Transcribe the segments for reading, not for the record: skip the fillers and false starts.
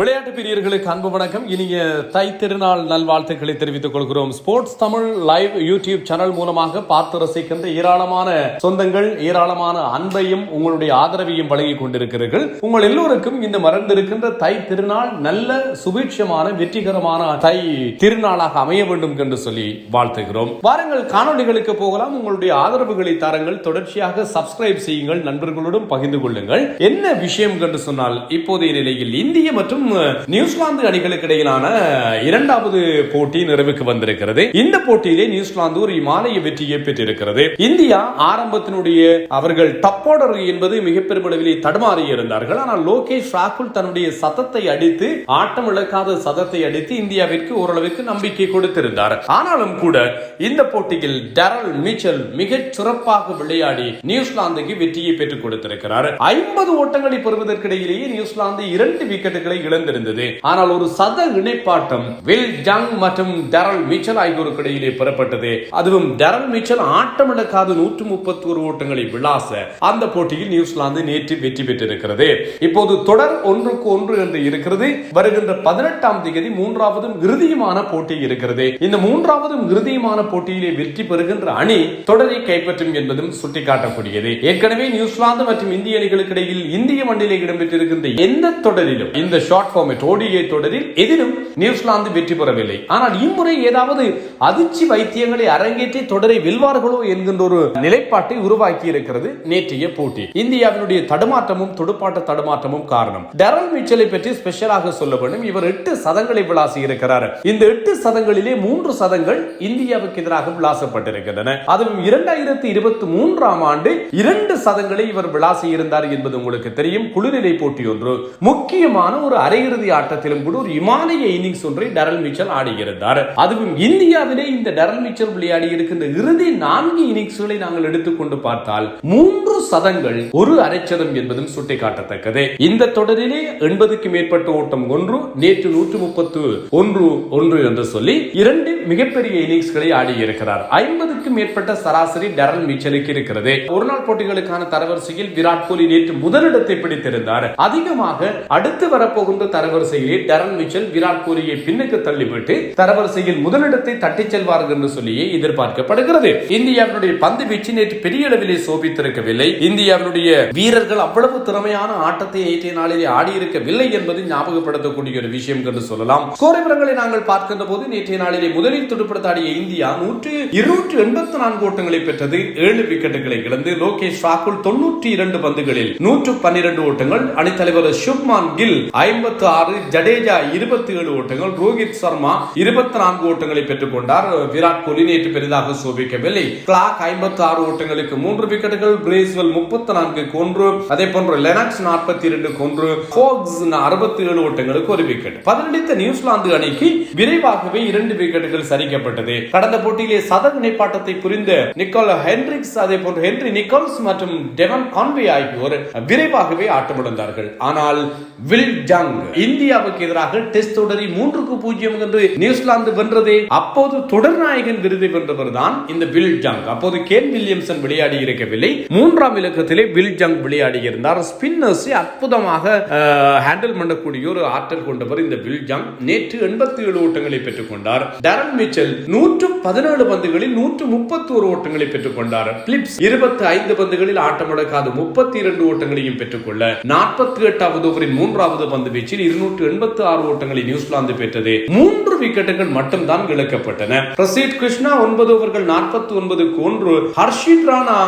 விளையாட்டு பிரியர்களுக்கு அன்பு வணக்கம். இனிய தை திருநாள் நல்வாழ்த்துக்களை தெரிவித்துக் கொள்கிறோம். Sports Tamil live YouTube channel மூலமாக பார்த்து ரசிக்கின்ற ஏராளமான சொந்தங்கள், ஏராளமான அன்பையும் உங்களுடைய ஆதரவையும் வழங்கிக் கொண்டிருக்கிறீர்கள். உங்கள் எல்லோருக்கும் இந்த மறந்திருக்கின்ற தை திருநாள் நல்ல சுபீட்சமான வெற்றிகரமான தை திருநாளாக அமைய வேண்டும் என்று சொல்லி வாழ்த்துகிறோம். வாருங்கள் காணொலிகளுக்கு போகலாம். உங்களுடைய ஆதரவுகளை தாருங்கள். தொடர்ச்சியாக சப்ஸ்கிரைப் செய்யுங்கள். நண்பர்களுடன் பகிர்ந்து கொள்ளுங்கள். என்ன விஷயம் என்று சொன்னால், இப்போதைய நிலையில் இந்திய மற்றும் நியூசிலாந்து அணிகளுக்கு இடையிலான இரண்டாவது போட்டி நிறைவுக்கு வந்திருக்கிறது. இந்த போட்டியிலே நியூசிலாந்து ஒரு இமாலய வெற்றியை பெற்றிருக்கிறது. இந்தியா ஆரம்பத்தினுடைய அவர்கள் டாப் ஆர்டர் என்பது மிக பெருமளவிலே தடுமாறி இருந்தார்கள். ஆனால் லோகேஷ் ராகுல் தன்னுடைய சதத்தை அடித்து, ஆட்டம் இழக்காத சதத்தை அடித்து இந்தியாவிற்கு ஓரளவுக்கு நம்பிக்கை கொடுத்திருந்தார். ஆனாலும் கூட இந்த போட்டியில் டெரல் மிச்சல் மிக சிறப்பாக விளையாடி நியூசிலாந்துக்கு வெற்றியை பெற்றுக் கொடுத்திருக்கிறார். 50 ஓட்டங்களை பெறுவதற்கிடையிலேயே நியூசிலாந்து 2 விக்கெட்டுகளை இழந்திருந்தது. ஆனால் ஒரு சத இணைப்பாட்டம் வில் ஜங் மற்றும் டெரல் மிச்சல் ஆகியோருக்கு இடையிலே பெறப்பட்டது. அதுவும் டெரல் மிச்சல் ஆட்டம் இழக்காத 131 ஓட்டங்களை விளாச அந்த போட்டியில் நியூசிலாந்து நேற்று வெற்றி பெற்றிருக்கிறது. இப்போது தொடர் 1-1 என்று இருக்கிறது. வருகின்ற 18ஆம் தேதி மூன்றாவது இறுதியுமான போட்டி இருக்கிறது. இந்த மூன்றாவது இறுதியுமான போட்டியிலே வெற்றி பெறுகின்ற அணி தொடரை கைப்பற்றும் என்பதும் சுட்டிக்காட்டக்கூடியது. ஏற்கனவே நியூசிலாந்து மற்றும் இந்திய அணிகளுக்கு இடையில் இந்திய மண்ணிலே இடம்பெற்றிருக்கின்ற எந்த தொடரிலும், இந்த ஷார்ட் ஃபார்மேட் ODI தொடரில் எதிலும் நியூசிலாந்து வெற்றி பெறவில்லை. ஆனால் இம்முறை ஏதாவது அதிர்ச்சி வைத்தியங்களை அரங்கேற்றி தொடரை வெல்வார்களோ என்கின்ற ஒரு நிலைப்பாட்டை உருவாக்கி இருக்கிறது நேற்றைய போட்டி. இந்தியாவினுடைய தடுமாற்றமும் துடுப்பாட்ட தடுமாற்றமும் காரணம். டெரல் மிச்சலை பற்றி ஸ்பெஷலாக சொல்ல வேண்டும். இவர் 8 சதங்களை விளாசி இருக்கிறார். இந்த 8 சதங்களிலே 3 சதங்கள் இந்தியாவுக்கு எதிராக விளாசப்பட்டிருக்கின்றன. அதுவும் 2023ஆம் ஆண்டு 2 சதங்களை இவர் விளாசி இருந்தார் என்பது உங்களுக்கு தெரியும். குளிர்நிலை போட்டி ஒன்று, முக்கியமான ஒரு அரையிறுதி ஆட்டத்திலும் கூட ஒரு இமாலய இன்னிங்ஸ் ஒன்றை டெரல் மிச்சல் ஆடியிருந்தார். அதுவும் இந்தியாவிலே இந்த டெரல் மிச்சல் விளையாடி இருக்கின்ற இறுதி 4 இன்னிங்ஸ்களை நாங்கள் எடுத்துக்கொண்டு பார்த்தால் 3 சதங்கள், ஒரு அரைச்சதம் என்பதும் சுட்டிக்காட்டத்தக்கது. இந்த தொடரிலே 80க்கு மேற்பட்ட ஓட்டம் 1, நேற்று 131 என்று சொல்லி 2 மிகப்பெரிய இன்னிங்ஸ்களை ஆடியிருக்கிறார். 50க்கு மேற்பட்ட சராசரி டெரல் மிச்சலுக்கு இருக்கிறது. ஒருநாள் போட்டிகளுக்கான தரவரிசையில் விராட் கோலி நேற்று முதலிடத்தை பிடித்திருந்தார். அதிகமாக அடுத்து வரப்போகின்ற தரவரிசையிலே டெரல் மிச்சல் விராட் கோலியை பின்னுக்கு தள்ளிவிட்டு தரவரிசையில் முதலிடத்தை தட்டிச் செல்வார்கள் என்று சொல்லியே எதிர்பார்க்கப்படுகிறது. இந்தியாவினுடைய பந்து வீச்சு நேற்று பெரிய அளவிலே சோபித்திருக்கவில்லை. இந்தியாவினுடைய வீரர்கள் அவ்வளவு திறமையான ஆட்டத்தை நேற்றைய நாளிலே ஆடியிருக்கவில்லை என்பது ஞாபகப்படுத்தக்கூடிய ஒரு விஷயம் என்று சொல்லலாம். ஸ்கோர் விவரங்களை நாங்கள் பார்க்கின்ற போது நேற்றைய நாளிலே முதலில் துடுப்படுத்தாடிய இந்தியா 284 ஓட்டங்களை பெற்றது. 7 விக்கெட்டுகளை இழந்து லோகேஷ் ராகுல் 92 பந்துகளில் 112 ஓட்டங்கள், அணித்தலைவர் சுப்மான் கில் 56, ஜடேஜா 27 ஓட்டங்கள், ரோஹித் சர்மா 24 ஓட்டங்களை பெற்றுக் கொண்டார். விராட் கோலி நேற்று பெரிதாக சோபிக்கவில்லை. கிளார்க் 56 ஓட்டங்களுக்கு 3 விக்கெட்டுகள், பிரேஸ்வெல் 34 1, அதே போன்று லெனாக்ஸ் 42 1, ஃபோக்ஸ் 67 ஓட்டங்களுக்கு 1 விக்கெட். பதிலளித்த நியூசிலாந்து அணிக்கு விரைவாகவே 2 விக்கெட்டுகள் சரிக்கப்பட்டது. கடந்த போட்டியிலே சத இணைப்பாட்டத்தை புரிந்த நிக்கோல் ஹென்ரிக்ஸ், அதே போன்று ஹென்ரி நிக்கோல்ஸ் மற்றும் டெவன் கான்வே ஆகியோர் விரைவாகவே ஆட்டமிழந்தார்கள். ஆனால் வில் ஜங் இந்தியாவுக்கு எதிராக டெஸ்ட் தொடரில் 3-0 என்று நியூசிலாந்து வென்றதே. அப்போது தொடர் நாயகன் விருதை வென்றவர் தான் இந்த வில் ஜங். அப்போது கேன் வில்லியம்சன் விளையாடி இருக்கவில்லை. 3ஆம் இலக்கத்திலே வில் ஜங் விளையாடி இருந்தார். ஸ்பின்னர்ஸை அற்புதமாக ஹேண்டில் பண்ணக்கூடிய ஒரு ஆற்றல் கொண்டவர் இந்த வில் ஜங். நேற்று 87 ஓட்டங்களை பெற்றுக் கொண்டார். டெரல் மிச்சல் 117 பந்துகளில் 131 ஓட்டங்களை பெற்றுக் கொண்டார். பிலிப்ஸ் 25 பந்துகளில் ஆட்டமிழக்காத 32 ஓட்டங்களையும் பெற்றுக்கொள்ள 48வது ஓவரின் 3வது பந்து வீச்சில் 286 ஓட்டங்களை நியூசிலாந்து பெற்றது. 3 விக்கெட்டுகள் மட்டும்தான் இழக்கப்பட்டன. பிரசீத் கிருஷ்ணா 9 ஓவர்கள் 49க்கு 1, ஹர்ஷித் ராணா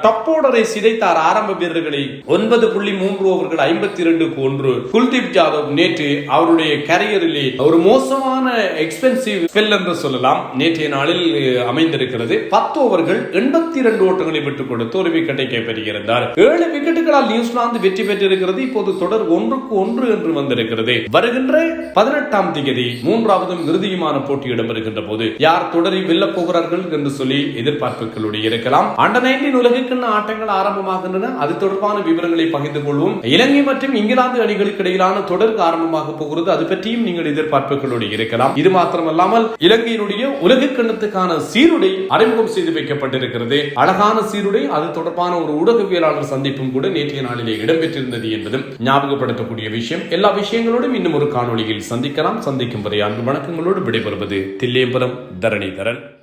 டாப் ஆர்டரை சிதைத்தார். ஆரம்ப வீரர்களை 9.3 ஓவர்கள் 52க்கு 1. குல்தீப் யாதவ் நேற்று அவருடைய கேரியரிலே ஒரு மோசமான எக்ஸ்பென்சிவ் ஸ்பெல் என்று சொல்லலாம் நேற்றைய நாளில் அமைந்திருக்கிறது. 10 ஓவர்கள் 82 ஓட்டங்களை விட்டுக் கொடுத்து 1 விக்கெட்டை கைப்பற்றியிருந்தார். 7 விக்கெட்டுகளால் நியூசிலாந்து வெற்றி பெற்றிருக்கிறது. இப்போது தொடர் 1-1 என்று வந்திருக்கிறது. வருகின்ற 18ஆம் தேதி மூன்றாவது இறுதியுமான போட்டி இடம்பெறுகின்ற போது யார் தொடரை வெல்லப் போகிறார்கள் என்று சொல்லி எதிர்பார்ப்புகளோடு இருக்கலாம். அண்டர் 19 உலகக்கிண்ண ஆட்டங்கள் ஆரம்பமாகின்றன. அது தொடர்பான விவரங்களை பகிர்ந்து கொள்வோம். இலங்கை மற்றும் இங்கிலாந்து அணிகளுக்கு இடையிலான தொடர் ஆரம்பமாக போகிறது. அது பற்றியும் நீங்கள் எதிர்பார்ப்புகளோடு இருக்கலாம். இது மாத்திரமல்லாமல் இலங்கையினுடைய உலகக்கிண்ணத்துக்கான சீருடை அறிமுகம் செய்து வைக்கப்பட்டிருக்கிறது. அழகான சீருடை. அது தொடர்பான ஒரு ஊடகவியலாளர் சந்திப்பும் கூட நேற்றைய நாளிலே இடம்பெற்றிருந்தது என்பதும் ஞாபகப்படுத்தக்கூடிய விஷயம். விஷயம். எல்லா விஷயங்களோடும் இன்னும் ஒரு காணொளியில் சந்திக்கலாம். சந்திக்கும் வரை அன்பு வணக்கங்களோடு விடைபெறுவது தில்லியம்பரம் தரணிதரன்.